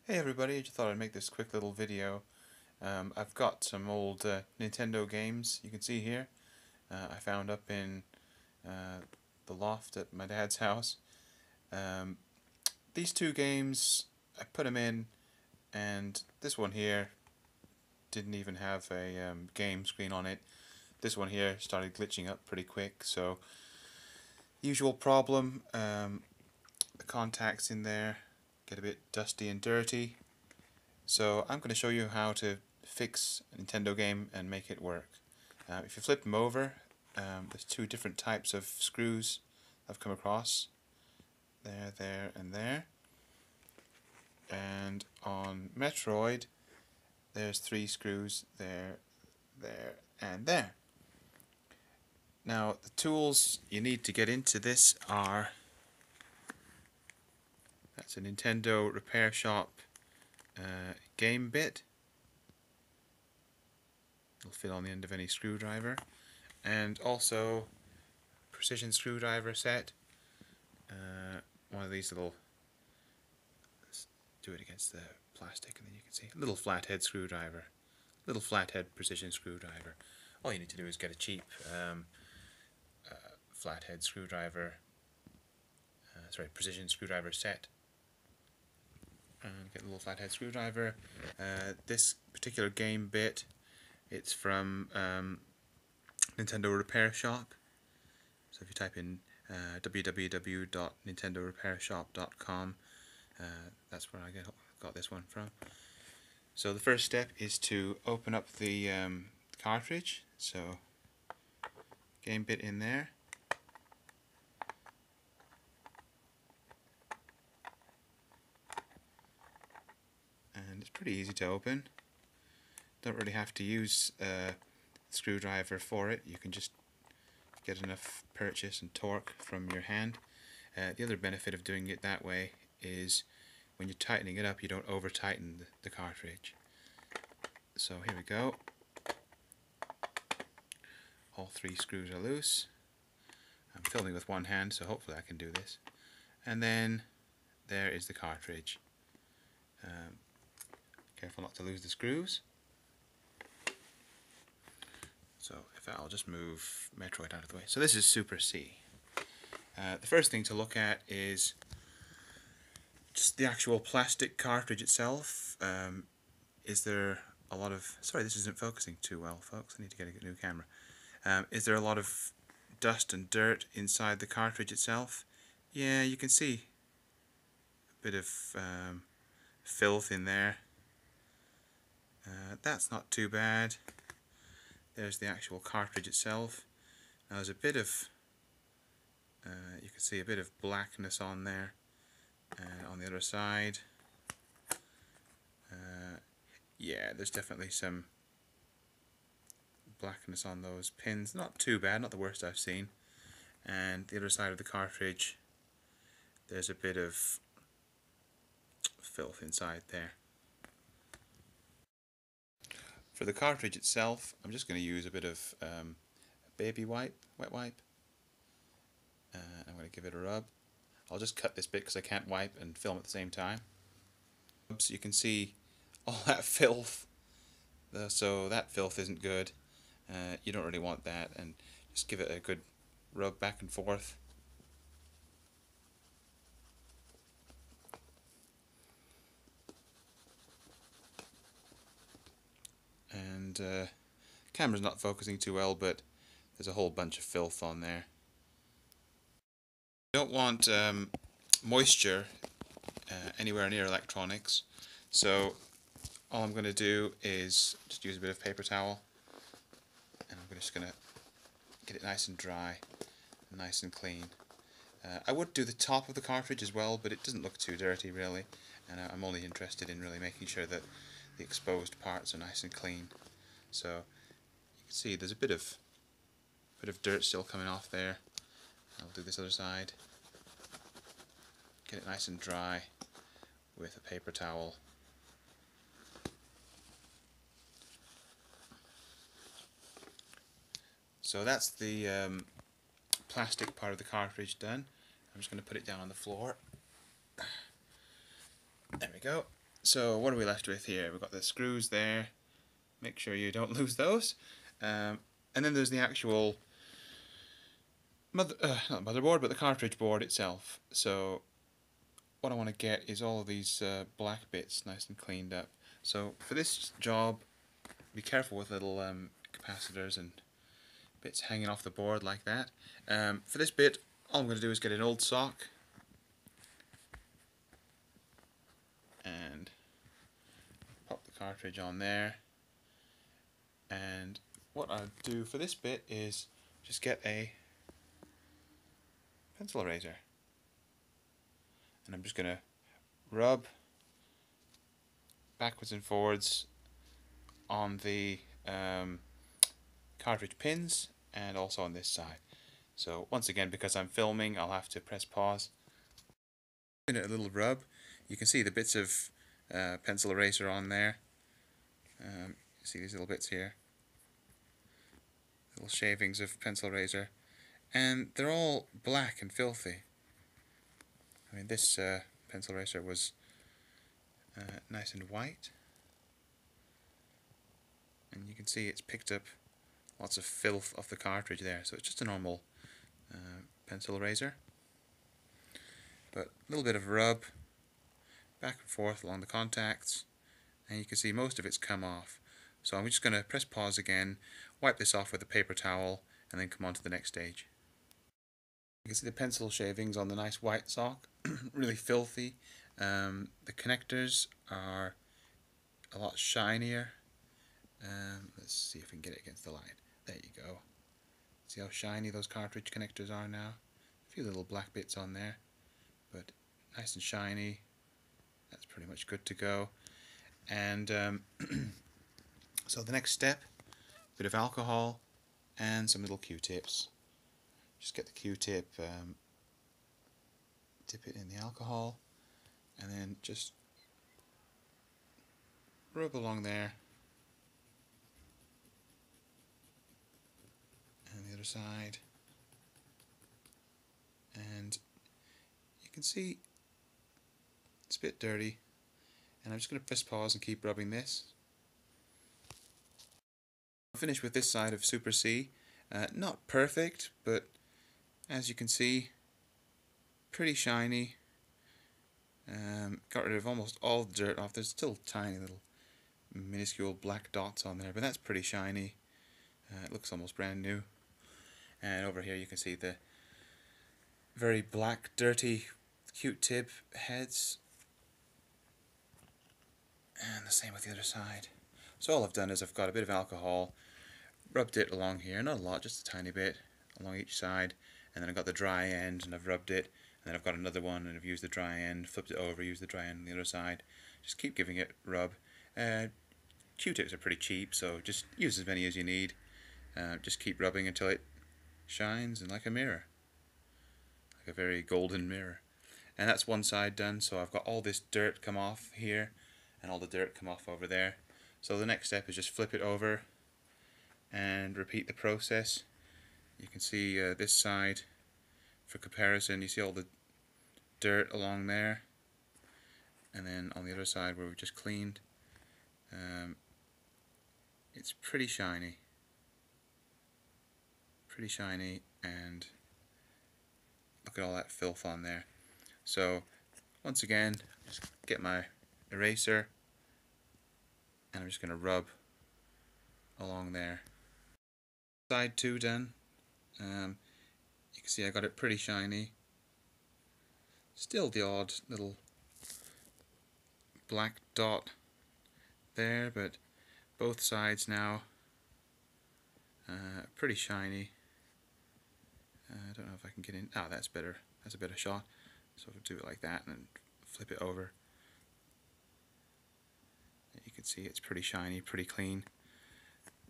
Hey everybody, I just thought I'd make this quick little video. I've got some old Nintendo games you can see here. I found up in the loft at my dad's house. Um, these two games, I put them in, and this one here didn't even have a game screen on it. This one here started glitching up pretty quick, so usual problem. The contacts in there get a bit dusty and dirty. So I'm going to show you how to fix a Nintendo game and make it work. If you flip them over, there's two different types of screws I've come across. There, and there. And on Metroid, there's three screws there, and there. Now, the tools you need to get into this are, that's a Nintendo Repair Shop game bit. It'll fit on the end of any screwdriver, and also precision screwdriver set. One of these little, let's do it against the plastic and then you can see, little flathead screwdriver, little flathead precision screwdriver. All you need to do is get a cheap flathead screwdriver, precision screwdriver set, and get a little flathead screwdriver. This particular game bit, it's from Nintendo Repair Shop. So if you type in www.nintendorepairshop.com, that's where I got this one from. So the first step is to open up the cartridge. So game bit in there. And it's pretty easy to open. Don't really have to use a screwdriver for it. You can just get enough purchase and torque from your hand. The other benefit of doing it that way is when you're tightening it up, you don't over tighten the cartridge. So here we go. All three screws are loose. I'm filming with one hand, so hopefully I can do this. And then there is the cartridge. Careful not to lose the screws. So I'll just move Metroid out of the way. So this is Super C. The first thing to look at is just the actual plastic cartridge itself. Is there a lot of... Sorry, this isn't focusing too well, folks. I need to get a new camera. Is there a lot of dust and dirt inside the cartridge itself? Yeah, you can see a bit of filth in there. That's not too bad. There's the actual cartridge itself. Now there's a bit of, you can see a bit of blackness on there, on the other side. Yeah, there's definitely some blackness on those pins. Not too bad, not the worst I've seen. And the other side of the cartridge, there's a bit of filth inside there. For the cartridge itself, I'm just going to use a bit of baby wipe, wet wipe. I'm going to give it a rub. I'll just cut this bit because I can't wipe and film at the same time. So you can see all that filth. So that filth isn't good. You don't really want that, and just give it a good rub back and forth. And camera's not focusing too well, but there's a whole bunch of filth on there. You don't want moisture anywhere near electronics, so all I'm going to do is just use a bit of paper towel, and I'm just going to get it nice and dry, nice and clean. I would do the top of the cartridge as well, but it doesn't look too dirty really, and I'm only interested in really making sure that the exposed parts are nice and clean. So you can see there's a bit of dirt still coming off there. I'll do this other side. Get it nice and dry with a paper towel. So that's the plastic part of the cartridge done. I'm just going to put it down on the floor. There we go. So what are we left with here? We've got the screws there. Make sure you don't lose those. And then there's the actual not motherboard, but the cartridge board itself. So what I want to get is all of these black bits nice and cleaned up. So for this job, be careful with little capacitors and bits hanging off the board like that. For this bit, all I'm going to do is get an old sock and pop the cartridge on there. And what I'll do for this bit is just get a pencil eraser, and I'm just going to rub backwards and forwards on the cartridge pins and also on this side. So once again, because I'm filming, I'll have to press pause. A little rub. You can see the bits of pencil eraser on there. See these little bits here, little shavings of pencil eraser, and they're all black and filthy. I mean, this pencil eraser was nice and white, and you can see it's picked up lots of filth off the cartridge there. So it's just a normal pencil eraser, but a little bit of rub back and forth along the contacts, and you can see most of it's come off. So I'm just going to press pause again, wipe this off with a paper towel, and then come on to the next stage. You can see the pencil shavings on the nice white sock, really filthy. The connectors are a lot shinier. Let's see if we can get it against the light. There you go. See how shiny those cartridge connectors are now? A few little black bits on there, but nice and shiny. That's pretty much good to go. And so the next step, a bit of alcohol and some little Q-tips. Just get the Q-tip, dip it in the alcohol, and then just rub along there, and the other side, and you can see it's a bit dirty, and I'm just going to press pause and keep rubbing this. I'll finish with this side of Super C. Not perfect, but as you can see, pretty shiny. Got rid of almost all the dirt off. There's still tiny little minuscule black dots on there, but that's pretty shiny. It looks almost brand new. And over here you can see the very black, dirty Q-tip heads. And the same with the other side. So all I've done is I've got a bit of alcohol, rubbed it along here, not a lot, just a tiny bit along each side, and then I've got the dry end and I've rubbed it, and then I've got another one and I've used the dry end, flipped it over, used the dry end on the other side. Just keep giving it rub. Q-tips are pretty cheap, so just use as many as you need. Just keep rubbing until it shines and like a mirror, like a very golden mirror. And that's one side done. So I've got all this dirt come off here and all the dirt come off over there. So the next step is just flip it over and repeat the process. You can see this side, for comparison, you see all the dirt along there, and then on the other side where we just cleaned, it's pretty shiny, and look at all that filth on there. So once again, just get my eraser and I'm just going to rub along there. Side 2 done. You can see I got it pretty shiny. Still the odd little black dot there, but both sides now pretty shiny. I don't know if I can get in. Ah, that's better. That's a better shot. So we'll do it like that and then flip it over. You can see it's pretty shiny, pretty clean.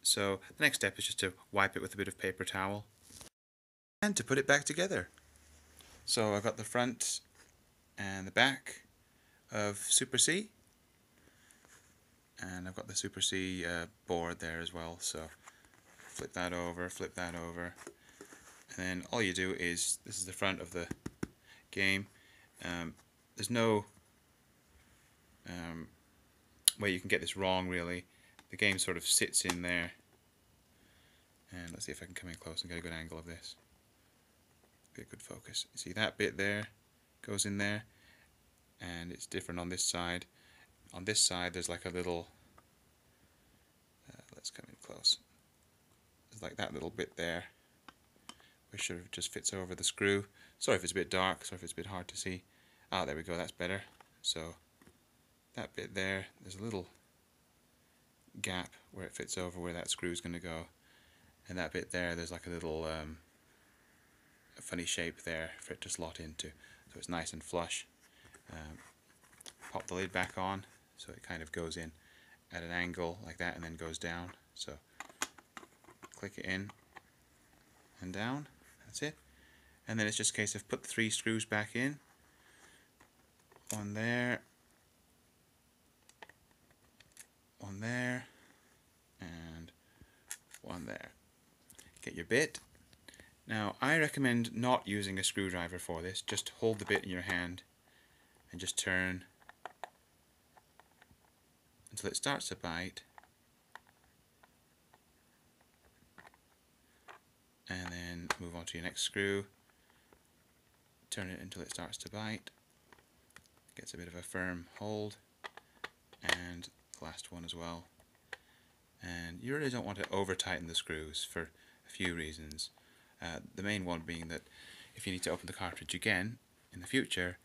So the next step is just to wipe it with a bit of paper towel and to put it back together. So I've got the front and the back of Super C, and I've got the Super C board there as well. So flip that over, and then all you do is, this is the front of the game. There's no where you can get this wrong really. The game sort of sits in there. And let's see if I can come in close and get a good angle of this. Get a good focus. You see that bit there goes in there, and it's different on this side. On this side there's like a little, let's come in close. There's like that little bit there, which sort of just fits over the screw. Sorry if it's a bit dark, sorry if it's a bit hard to see. Ah, there we go, that's better. So that bit there, there's a little gap where it fits over where that screw is going to go. And that bit there, there's like a little a funny shape there for it to slot into. So it's nice and flush. Pop the lid back on so it kind of goes in at an angle like that and then goes down. So click it in and down, that's it. And then it's just a case of put the 3 screws back in. One there, one there, and one there. Get your bit. Now I recommend not using a screwdriver for this. Just hold the bit in your hand and just turn until it starts to bite, and then move on to your next screw. Turn it until it starts to bite. Gets a bit of a firm hold, and the last one as well. And you really don't want to over tighten the screws for a few reasons. The main one being that if you need to open the cartridge again in the future,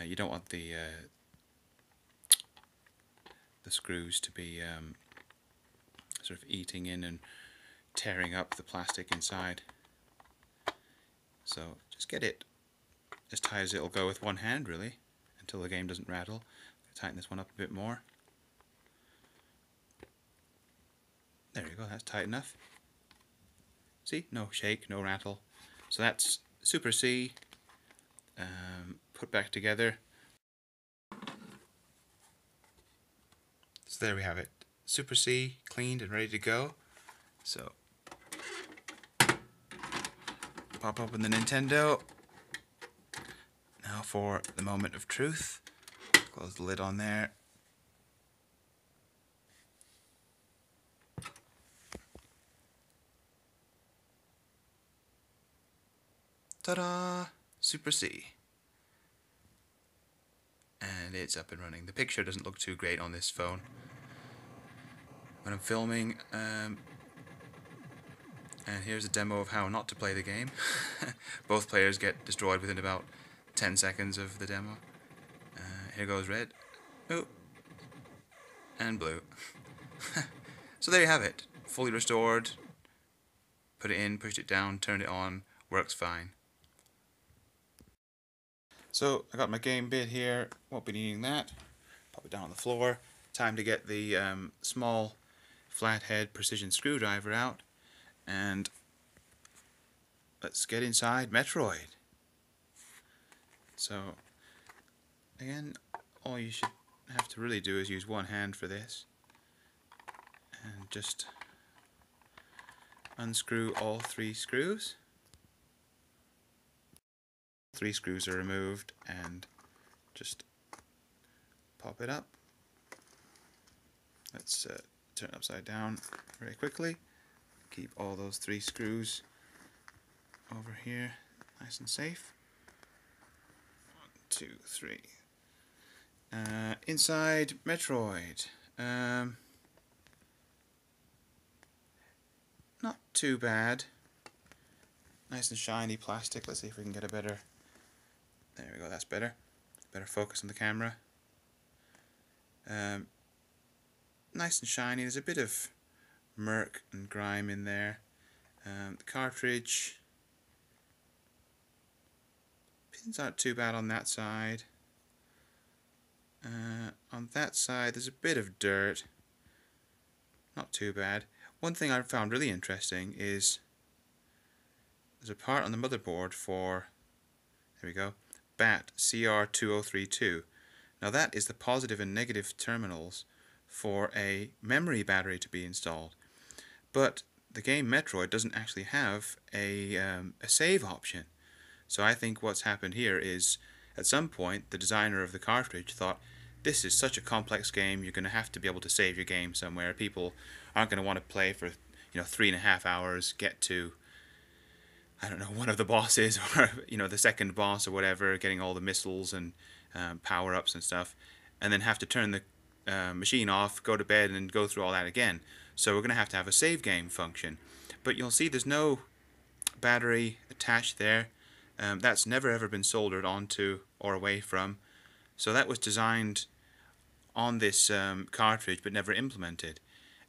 you don't want the screws to be sort of eating in and tearing up the plastic inside. So just get it as tight as it'll go with one hand really, until the game doesn't rattle. Tighten this one up a bit more. There you go, that's tight enough. See, no shake, no rattle. So that's Super C put back together. So there we have it. Super C cleaned and ready to go. So pop open the Nintendo. Now for the moment of truth. Close the lid on there. Ta-da! Super C. And it's up and running. The picture doesn't look too great on this phone when I'm filming. And here's a demo of how not to play the game. Both players get destroyed within about 10 seconds of the demo. Here goes red. Oh. And blue. So there you have it. Fully restored. Put it in, pushed it down, turned it on. Works fine. So I got my game bit here. Won't be needing that. Pop it down on the floor. Time to get the small flathead precision screwdriver out. And let's get inside Metroid. So again, all you should have to really do is use one hand for this and just unscrew all 3 screws. 3 screws are removed, and just pop it up. Let's turn it upside down very quickly. Keep all those 3 screws over here nice and safe. 1, 2, 3. Inside Metroid. Not too bad. Nice and shiny plastic. Let's see if we can get a better... There we go, that's better. Better focus on the camera. Nice and shiny. There's a bit of murk and grime in there. The cartridge. Pins aren't too bad on that side. On that side there's a bit of dirt. Not too bad. One thing I found really interesting is there's a part on the motherboard for, there we go, BAT CR2032. Now that is the positive and negative terminals for a memory battery to be installed. But the game Metroid doesn't actually have a save option. So I think what's happened here is, at some point the designer of the cartridge thought, this is such a complex game. You're going to have to be able to save your game somewhere. People aren't going to want to play for 3.5 hours, get to, I don't know, one of the bosses, or the second boss or whatever, getting all the missiles and power-ups and stuff, and then have to turn the machine off, go to bed, and go through all that again. So we're going to have a save game function. But you'll see there's no battery attached there. That's never ever been soldered onto or away from. So that was designed on this cartridge but never implemented.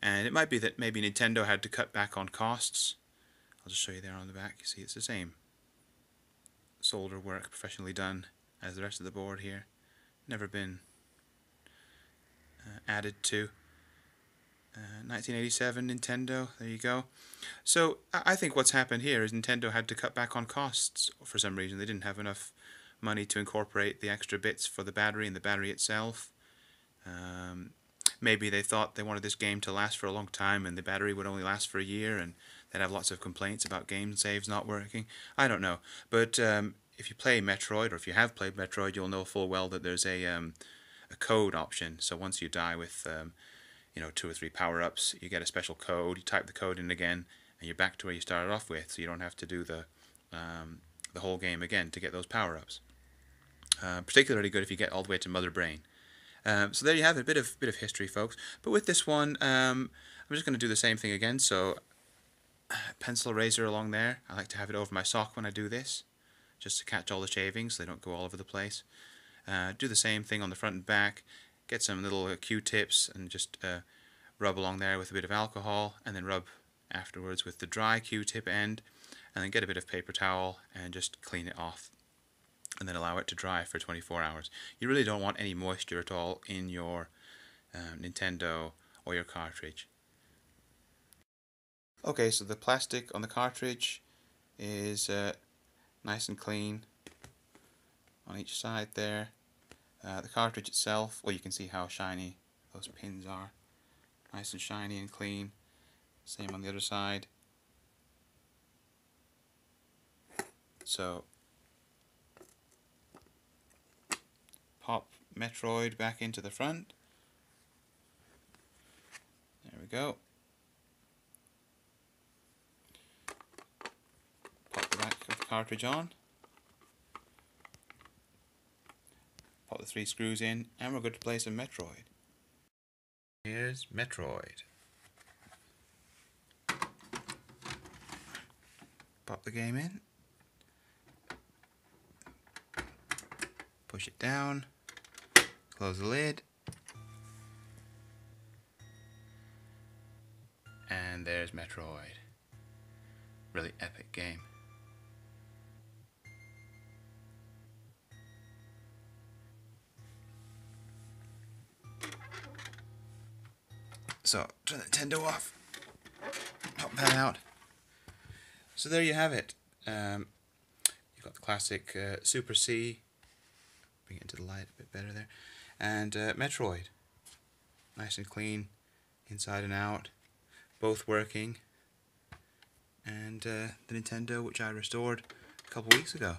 And it might be that maybe Nintendo had to cut back on costs. I'll just show you there on the back. You see it's the same solder work, professionally done, as the rest of the board here. Never been added to. 1987 Nintendo, there you go. So I think what's happened here is Nintendo had to cut back on costs for some reason. They didn't have enough money to incorporate the extra bits for the battery and the battery itself. Maybe they thought they wanted this game to last for a long time and the battery would only last for a year, and they'd have lots of complaints about game saves not working. I don't know. But if you play Metroid, or if you have played Metroid, you'll know full well that there's a code option. So once you die with 2 or 3 power-ups, you get a special code. You type the code in again, and you're back to where you started off with. So you don't have to do the whole game again to get those power-ups. Particularly good if you get all the way to Mother Brain. So there you have it, a bit of history, folks. But with this one, I'm just going to do the same thing again. So pencil eraser along there. I like to have it over my sock when I do this, just to catch all the shavings so they don't go all over the place. Do the same thing on the front and back. Get some little Q-tips and just rub along there with a bit of alcohol, and then rub afterwards with the dry Q-tip end, and then get a bit of paper towel and just clean it off, and then allow it to dry for 24 hours. You really don't want any moisture at all in your Nintendo or your cartridge. Okay, so the plastic on the cartridge is nice and clean on each side there. The cartridge itself, well, you can see how shiny those pins are. Nice and shiny and clean. Same on the other side. So pop Metroid back into the front. There we go. Pop the back of the cartridge on. Pop the 3 screws in, and we're good to play some Metroid. Here's Metroid. Pop the game in. Push it down. Close the lid. And there's Metroid. Really epic game. So, turn the Nintendo off. Pop that out. So there you have it. You've got the classic Super C. Bring it into the light a bit better there. And Metroid. Nice and clean, inside and out. Both working. And the Nintendo, which I restored a couple weeks ago.